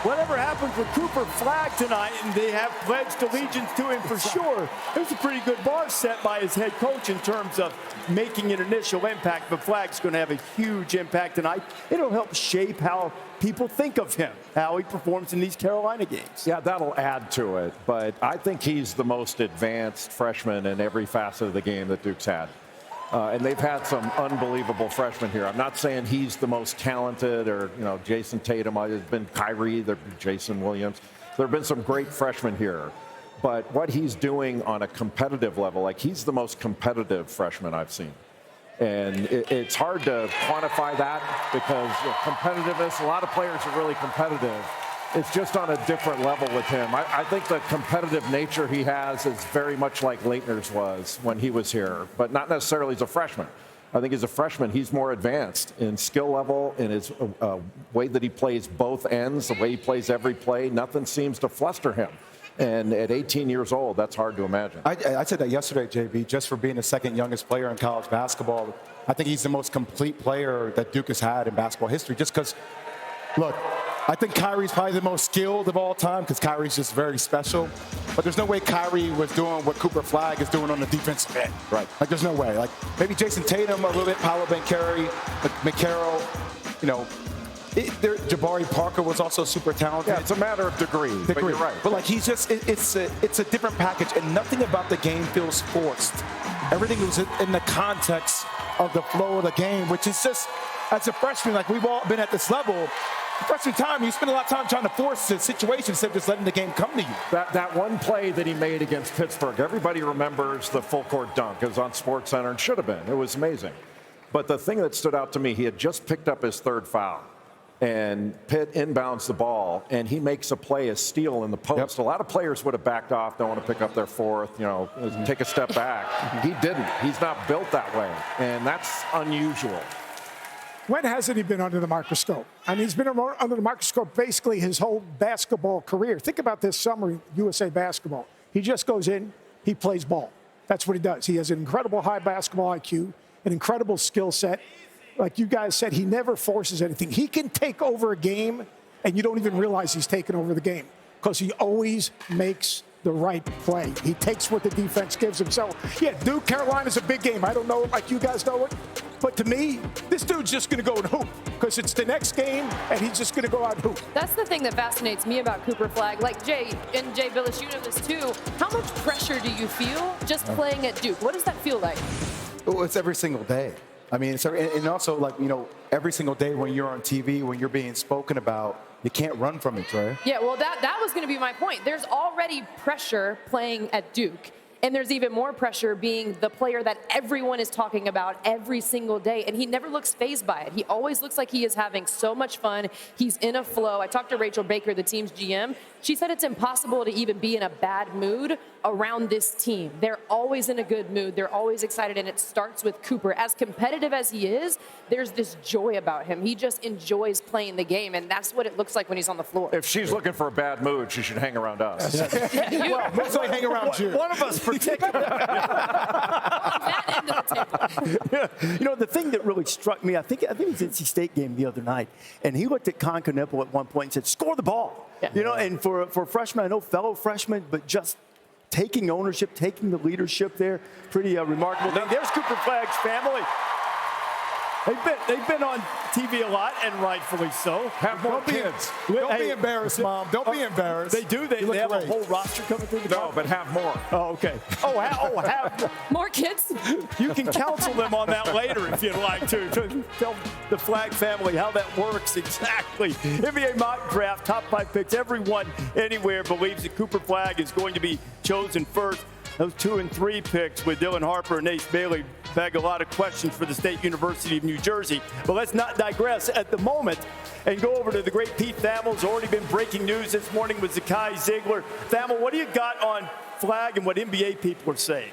whatever happens with Cooper Flagg tonight, and they have pledged allegiance to him for sure, there's a pretty good bar set by his head coach in terms of making an initial impact. But Flagg's going to have a huge impact tonight. It'll help shape how people think of him, how he performs in these Carolina games. Yeah, that'll add to it. But I think he's the most advanced freshman in every facet of the game that Duke's had. And they've had some unbelievable freshmen here. I'm not saying he's the most talented or, Jason Tatum. There's been Kyrie, there's been Jason Williams. There have been some great freshmen here. But what he's doing on a competitive level, he's the most competitive freshman I've seen. And it's hard to quantify that because competitiveness, a lot of players are really competitive. It's just on a different level with him. I think the competitive nature he has is very much like Leitner's was when he was here, but not necessarily as a freshman. I think as a freshman, he's more advanced in skill level, in his way that he plays both ends, the way he plays every play. Nothing seems to fluster him. And at 18 years old, that's hard to imagine. I said that yesterday, JB, just for being the second youngest player in college basketball. I think he's the most complete player that Duke has had in basketball history just because, look, I think Kyrie's probably the most skilled of all time because Kyrie's just very special. But there's no way Kyrie was doing what Cooper Flagg is doing on the defensive end. Right. There's no way. Maybe Jason Tatum a little bit, Paolo Banchero, McCarroll, Jabari Parker was also super talented. Yeah, it's a matter of degree. But you're right. But he's just, it's a different package, and nothing about the game feels forced. Everything was in the context of the flow of the game, which is just, as a freshman, we've all been at this level. Freshman time, you spend a lot of time trying to force the situation instead of just letting the game come to you. That one play that he made against Pittsburgh, everybody remembers the full court dunk. It was on SportsCenter and should have been. It was amazing. But the thing that stood out to me, he had just picked up his third foul. And Pitt inbounds the ball, and he makes a play, a steal in the post. Yep. A lot of players would have backed off, don't want to pick up their fourth, take a step back. He didn't. He's not built that way, and that's unusual. When hasn't he been under the microscope? He's been under the microscope basically his whole basketball career. Think about this summer, USA basketball. He just goes in, he plays ball. That's what he does. He has an incredible high basketball IQ, an incredible skill set. Like you guys said, he never forces anything. He can take over a game, and you don't even realize he's taken over the game because he always makes the right play. He takes what the defense gives him. So, yeah, Duke, Carolina's a big game. I don't know like you guys know it, but to me, this dude's just going to go and hoop because it's the next game, and he's just going to go out and hoop. That's the thing that fascinates me about Cooper Flagg. Like Jay Bilas, you know this too. How much pressure do you feel just playing at Duke? What does that feel like? Oh, it's every single day. And also, every single day when you're on TV, when you're being spoken about, you can't run from it, Trey. Yeah, well, that was going to be my point. There's already pressure playing at Duke. And there's even more pressure being the player that everyone is talking about every single day. And he never looks fazed by it. He always looks like he is having so much fun. He's in a flow. I talked to Rachel Baker, the team's GM. She said it's impossible to even be in a bad mood around this team. They're always in a good mood. They're always excited. And it starts with Cooper. As competitive as he is, there's this joy about him. He just enjoys playing the game. And that's what it looks like when he's on the floor. If she's looking for a bad mood, she should hang around us. Well, mostly hang around you. One of us particularly. That end of the table. The thing that really struck me, I think it was NC State game the other night, and he looked at Con Knueppel at one point and said, "Score the ball." Yeah. And for a freshman, I know fellow freshmen, but just taking ownership, taking the leadership there, pretty remarkable thing. There's Cooper Flagg's family. They've been on TV a lot, and rightfully so. Have more kids. Don't be embarrassed, Mom. Don't be embarrassed. They do. They have a whole roster coming through the No, but have more. Oh, okay. Have more. More kids? You can counsel them on that later if you'd like to. Tell the Flagg family how that works exactly. NBA mock draft, top 5 picks. Everyone anywhere believes that Cooper Flagg is going to be chosen first. Those 2 and 3 picks with Dylan Harper and Ace Bailey beg a lot of questions for the State University of New Jersey. But let's not digress at the moment and go over to the great Pete Thamel's already been breaking news this morning with Zakai Ziegler. Thamel, what do you got on Flagg and what NBA people are saying?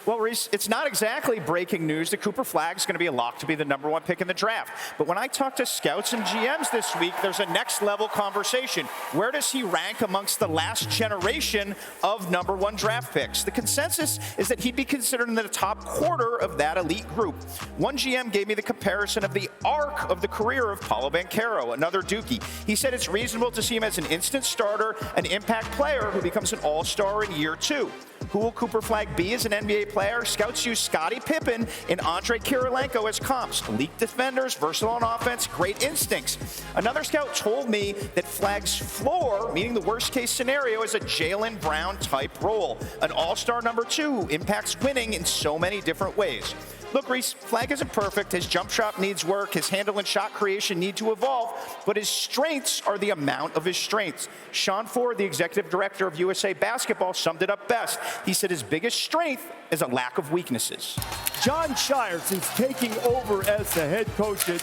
Well, Reese, it's not exactly breaking news that Cooper Flagg is going to be a lock to be the #1 pick in the draft. But when I talk to scouts and GMs this week, there's a next-level conversation. Where does he rank amongst the last generation of #1 draft picks? The consensus is that he'd be considered in the top quarter of that elite group. One GM gave me the comparison of the arc of the career of Paolo Banchero, another Dookie. He said it's reasonable to see him as an instant starter, an impact player who becomes an all-star in year 2. Who will Cooper Flagg be as an NBA player? Scouts use Scottie Pippen and Andre Kirilenko as comps. Elite defenders, versatile on offense, great instincts. Another scout told me that Flagg's floor, meaning the worst-case scenario, is a Jaylen Brown-type role. An all-star #2 who impacts winning in so many different ways. Look, Reese, Flagg isn't perfect. His jump shot needs work. His handle and shot creation need to evolve. But his strengths are the amount of his strengths. Sean Ford, the executive director of USA Basketball, summed it up best. He said his biggest strength is a lack of weaknesses. John Scheyer, since taking over as the head coach at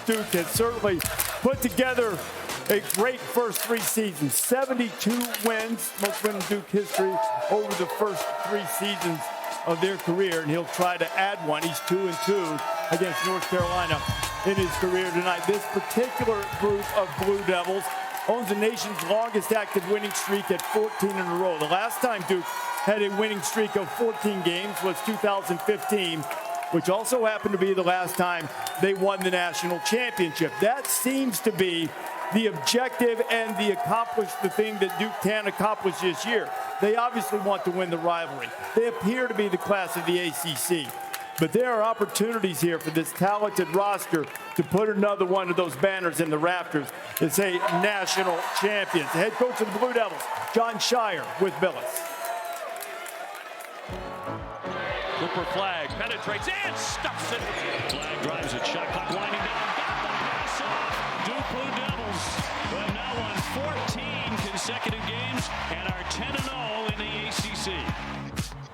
Duke, has certainly put together a great first 3 seasons. 72 wins, most wins in Duke history over the first 3 seasons of their career, and he'll try to add one. He's 2-2 against North Carolina in his career tonight. This particular group of Blue Devils owns the nation's longest active winning streak at 14 in a row. The last time Duke had a winning streak of 14 games was 2015, which also happened to be the last time they won the national championship. That seems to be the objective and the thing that Duke can accomplish this year. They obviously want to win the rivalry. They appear to be the class of the ACC. But there are opportunities here for this talented roster to put another one of those banners in the rafters and say national champions. The head coach of the Blue Devils, John Scheyer, with Bilas. Cooper Flagg penetrates and stuffs it. Flagg drives it, shot clock winding down. Got the pass off. Duke Blue Devils have now won 14 consecutive games and are 10-0 in the ACC.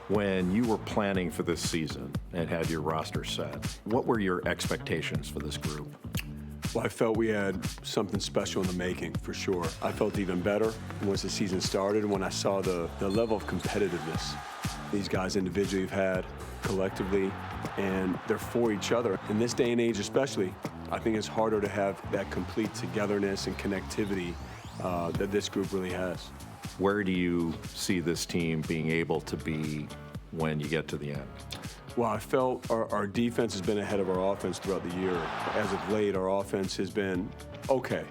When you were planning for this season and had your roster set, what were your expectations for this group? Well, I felt we had something special in the making, for sure. I felt even better once the season started when I saw the level of competitiveness these guys individually have had, collectively, and they're for each other. In this day and age especially, I think it's harder to have that complete togetherness and connectivity that this group really has. Where do you see this team being able to be when you get to the end? Well, I felt our defense has been ahead of our offense throughout the year. As of late, our offense has been okay.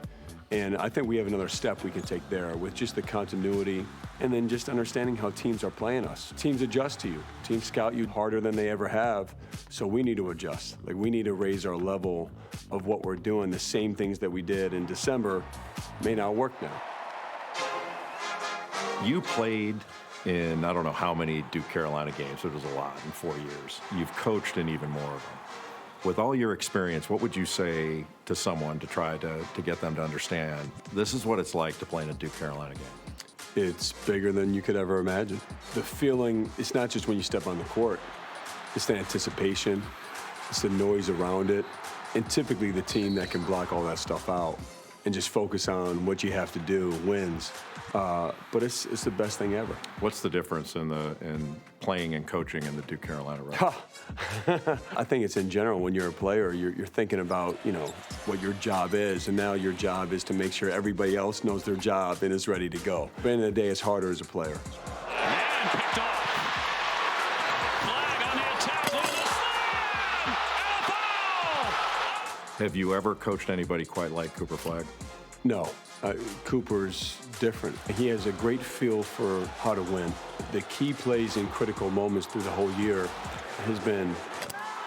And I think we have another step we can take there with just the continuity and then just understanding how teams are playing us. Teams adjust to you. Teams scout you harder than they ever have. So we need to adjust. Like, we need to raise our level of what we're doing. The same things that we did in December may not work now. You played in I don't know how many Duke Carolina games. It was a lot in 4 years. You've coached in even more of them. With all your experience, what would you say to someone to try to get them to understand this is what it's like to play in a Duke Carolina game? It's bigger than you could ever imagine. The feeling, it's not just when you step on the court. It's the anticipation. It's the noise around it. And typically the team that can block all that stuff out and just focus on what you have to do wins. But it's the best thing ever. What's the difference in playing and coaching in the Duke Carolina rivalry? I think it's in general. When you're a player, you're thinking about what your job is, and now your job is to make sure everybody else knows their job and is ready to go. But at the end of the day, it's harder as a player. And picked off. Flagg on the attack with a slam and a foul. Have you ever coached anybody quite like Cooper Flagg? No. Cooper's different. He has a great feel for how to win. The key plays in critical moments through the whole year has been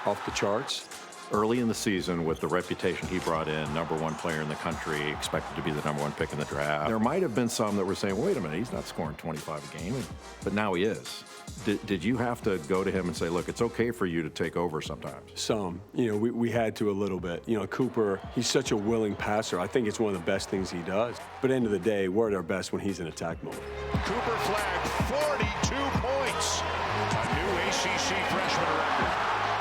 off the charts. Early in the season, with the reputation he brought in, #1 player in the country, expected to be the #1 pick in the draft, there might have been some that were saying, wait a minute, he's not scoring 25 a game, but now he is. Did you have to go to him and say, look, it's okay for you to take over sometimes? Some. We had to a little bit. Cooper, he's such a willing passer. I think it's one of the best things he does. But at the end of the day, we're at our best when he's in attack mode. Cooper Flagg, 42 points. A new ACC freshman record.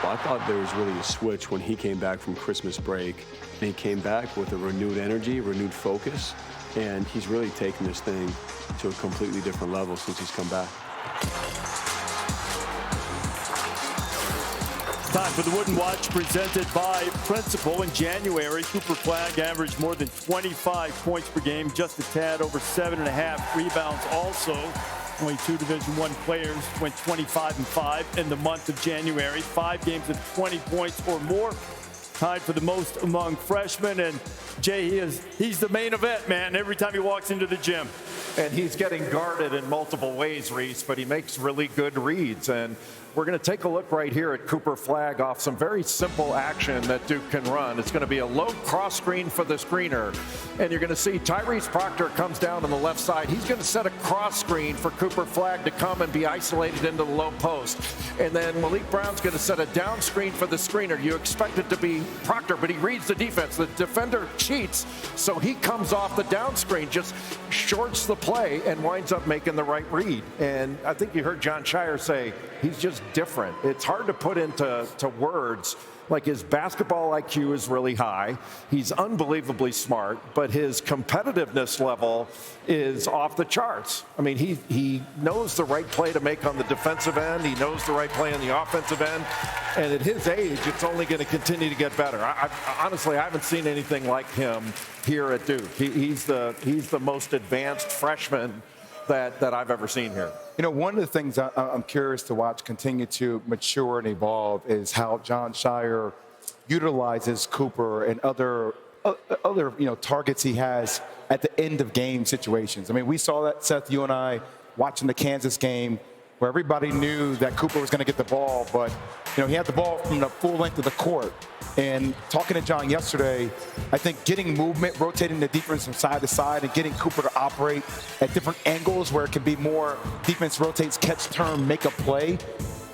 I thought there was really a switch when he came back from Christmas break. And he came back with a renewed energy, renewed focus. And he's really taken this thing to a completely different level since he's come back. Time for the Wooden Watch presented by Principal. In January, Cooper Flagg averaged more than 25 points per game, just a tad over 7.5 rebounds also. Only two Division I players went 25-5 in the month of January. 5 games of 20 points or more. Tied for the most among freshmen. And Jay, he's the main event, man, every time he walks into the gym. And he's getting guarded in multiple ways, Reese, but he makes really good reads. And we're going to take a look right here at Cooper Flagg off some very simple action that Duke can run. It's going to be a low cross screen for the screener. And you're going to see Tyrese Proctor comes down on the left side. He's going to set a cross screen for Cooper Flagg to come and be isolated into the low post. And then Malik Brown's going to set a down screen for the screener. You expect it to be Proctor, but he reads the defense. The defender cheats, so he comes off the down screen, just shorts the play and winds up making the right read. And I think you heard John Scheyer say he's just different. It's hard to put into words. Like, his basketball IQ is really high. He's unbelievably smart, but his competitiveness level is off the charts. I mean, he knows the right play to make on the defensive end. He knows the right play on the offensive end. And at his age, it's only going to continue to get better. Honestly, I haven't seen anything like him here at Duke. He's the most advanced freshman that I've ever seen here. You know, one of the things I'm curious to watch continue to mature and evolve is how John Scheyer utilizes Cooper and other targets he has at the end of game situations. I mean, we saw that, Seth, you and I, watching the Kansas game, where everybody knew that Cooper was going to get the ball, but he had the ball from the full length of the court. And talking to John yesterday, I think getting movement, rotating the defense from side to side, and getting Cooper to operate at different angles where it can be more defense rotates, catch, turn, make a play.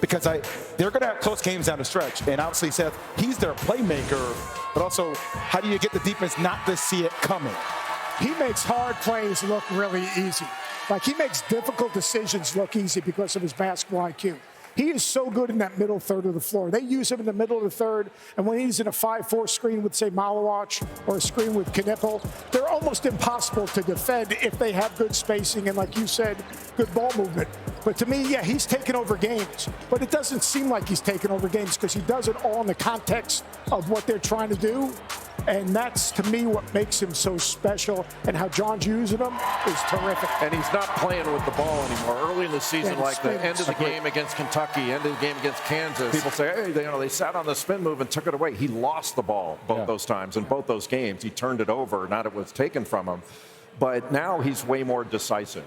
Because they're going to have close games down the stretch. And obviously, Seth, he's their playmaker, but also how do you get the defense not to see it coming? He makes hard plays look really easy. Like, he makes difficult decisions look easy because of his basketball IQ. He is so good in that middle third of the floor. They use him in the middle of the third, and when he's in a 5-4 screen with, say, Malawach or a screen with Knippel, they're almost impossible to defend if they have good spacing and, like you said, good ball movement. But to me, yeah, he's taken over games. But it doesn't seem like he's taken over games because he does it all in the context of what they're trying to do. And that's, to me, what makes him so special. And how John's using him is terrific. And he's not playing with the ball anymore. Early in the season, like the end of the game against Kentucky, end of the game against Kansas, people say, hey, they sat on the spin move and took it away. He lost the ball both those times. In both those games, he turned it over, not it was taken from him. But now he's way more decisive.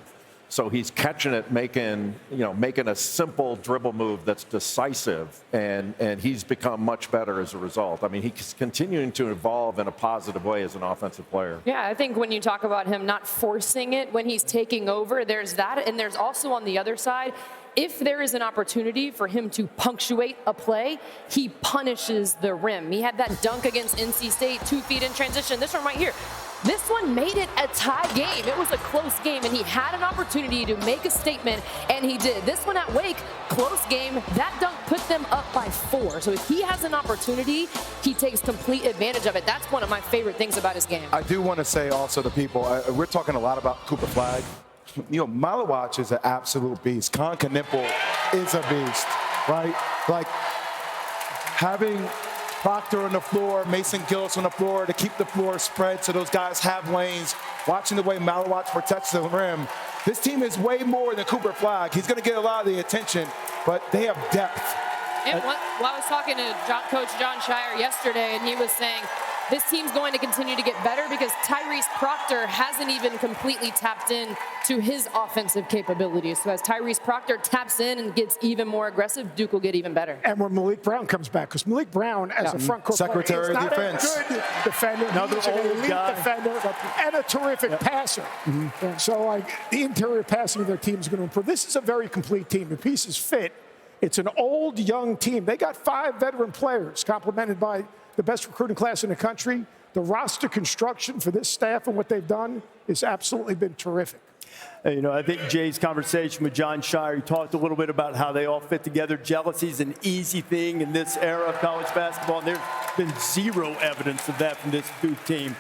So he's catching it, making a simple dribble move that's decisive, and he's become much better as a result. I mean, he's continuing to evolve in a positive way as an offensive player. Yeah, I think when you talk about him not forcing it when he's taking over, there's that, and there's also on the other side, if there is an opportunity for him to punctuate a play, he punishes the rim. He had that dunk against NC State, 2 feet in transition. This one right here. This one made it a tie game. It was a close game, and he had an opportunity to make a statement, and he did. This one at Wake, close game. That dunk put them up by 4. So if he has an opportunity, he takes complete advantage of it. That's one of my favorite things about his game. I do want to say also to people, we're talking a lot about Cooper Flagg. Malawach is an absolute beast. Knippel is a beast, right? Like, having Proctor on the floor, Mason Gillis on the floor to keep the floor spread so those guys have lanes, watching the way Malawach protects the rim. This team is way more than Cooper Flagg. He's going to get a lot of the attention, but they have depth. And I was talking to Coach John Scheyer yesterday, and he was saying this team's going to continue to get better because Tyrese Proctor hasn't even completely tapped in to his offensive capabilities. So as Tyrese Proctor taps in and gets even more aggressive, Duke will get even better. And when Malik Brown comes back, because Malik Brown, as a front court Secretary player, of Defense, a good defender, another he's an elite defender, and a terrific passer. So, like, the interior passing of their team is going to improve. This is a very complete team. The pieces fit. It's an old, young team. They got 5 veteran players, complemented by the best recruiting class in the country. The roster construction for this staff and what they've done has absolutely been terrific. I think Jay's conversation with John Scheyer, he talked a little bit about how they all fit together. Jealousy is an easy thing in this era of college basketball, and there's been zero evidence of that from this Duke team.